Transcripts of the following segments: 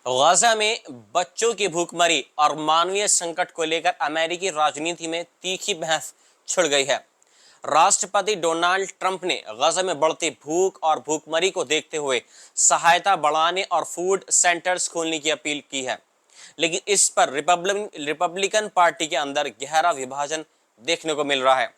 Gaza में बच्चों की भूखमरी और मानवीय संकट को लेकर अमेरिकी राजनीति में तीखी बहस छिड़ गई है। राष्ट्रपति डोनाल्ड ट्रंप ने गाजा में बढ़ती भूख और भूखमरी को देखते हुए सहायता बढ़ाने और फूड सेंटर्स खोलने की अपील की है, लेकिन इस पर रिपब्लिकन पार्टी के अंदर गहरा विभाजन देखने को मिल रहा है।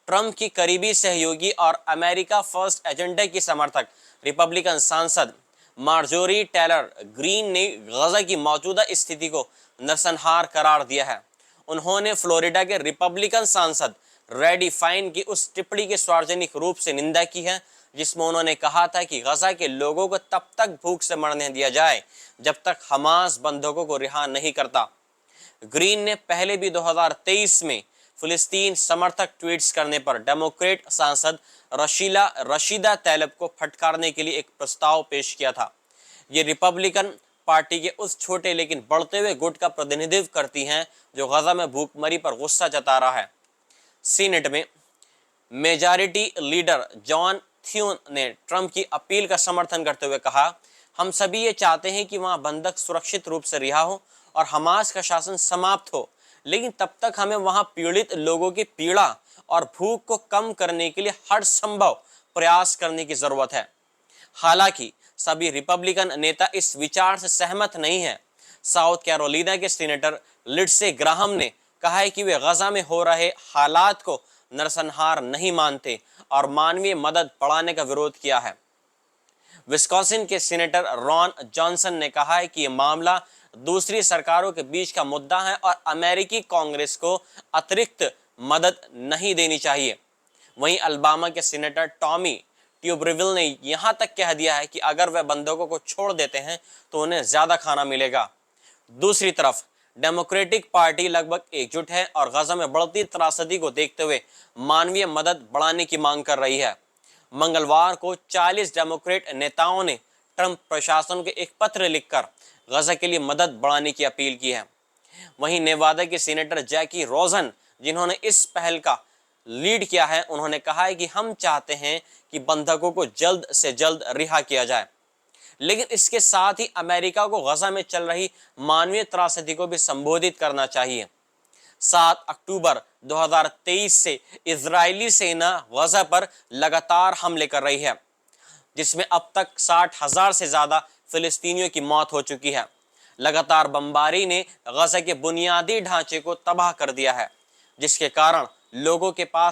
ट्रंप की करीबी सहयोगी और अमेरिका फर्स्ट एजेंडा की समर्थक रिपब्लिकन सांसद मार्जोरी टेलर ग्रीन ने गाजा की मौजूदा स्थिति को नरसंहार करार दिया है। उन्होंने फ्लोरिडा के रिपब्लिकन सांसद रेडी फाइन की उस टिप्पणी की सार्वजनिक रूप से निंदा की है जिसमें उन्होंने कहा था कि गाजा के लोगों को तब तक भूख से मरने दिया जाए जब तक हमास बंधकों को रिहा नहीं करता। ग्रीन ने पहले भी 2023 में फिलिस्तीन समर्थक ट्वीट्स करने पर डेमोक्रेट सांसद रशीदा तैयब को फटकारने के लिए एक प्रस्ताव पेश किया था। ये रिपब्लिकन पार्टी के उस छोटे लेकिन बढ़ते हुए गुट का प्रतिनिधित्व करती हैं जो गाजा में भूखमरी पर गुस्सा जता रहा है। सीनेट में मेजॉरिटी लीडर जॉन थ्यून ने ट्रंप की अपील का समर्थन करते हुए कहा, हम सभी ये चाहते हैं कि वहां बंधक सुरक्षित रूप से रिहा हो और हमास का शासन समाप्त हो, लेकिन तब तक हमें वहां पीड़ित लोगों की पीड़ा और भूख को कम करने के लिए हर संभव प्रयास करने की जरूरत है। हालांकि सभी रिपब्लिकन नेता इस विचार से सहमत नहीं है। साउथ कैरोलिना के सीनेटर लिंडसे ग्राहम ने कहा है कि वे गाजा में हो रहे हालात को नरसंहार नहीं मानते और मानवीय मदद बढ़ाने का विरोध किया है। विस्कॉन्सिन के सीनेटर रॉन जॉनसन ने कहा है कि यह मामला दूसरी सरकारों के बीच का मुद्दा है और अमेरिकी कांग्रेस को अतिरिक्त मदद नहीं देनी चाहिए। वहीं अल्बामा के सीनेटर टॉमी ट्यूबरविल ने यहां तक कह दिया है कि अगर वे बंधकों को छोड़ देते हैं तो उन्हें ज्यादा खाना मिलेगा। दूसरी तरफ डेमोक्रेटिक पार्टी लगभग एकजुट है और गाजा में बढ़ती त्रासदी को देखते हुए मानवीय मदद बढ़ाने की मांग कर रही है। मंगलवार को 40 डेमोक्रेट नेताओं ने ट्रंप प्रशासन को एक पत्र लिखकर गाजा के लिए मदद बढ़ाने की अपील की है। वहीं नेवादा के सीनेटर जैकी रोजन, जिन्होंने इस पहल का लीड किया है, उन्होंने कहा है कि हम चाहते हैं कि बंधकों को जल्द से जल्द रिहा किया जाए, लेकिन इसके साथ ही अमेरिका को गाजा में चल रही मानवीय त्रासदी को भी संबोधित करना चाहिए। 7 अक्टूबर 2023 से इजरायली सेना गाजा पर लगातार हमले कर रही है, जिसमें अब तक 60,000 से ज्यादा फिलिस्तीनियों की मौत हो चुकी है। लगातार बमबारी ने गाजा के बुनियादी ढांचे को तबाह कर दिया है, जिसके कारण लोगों के पास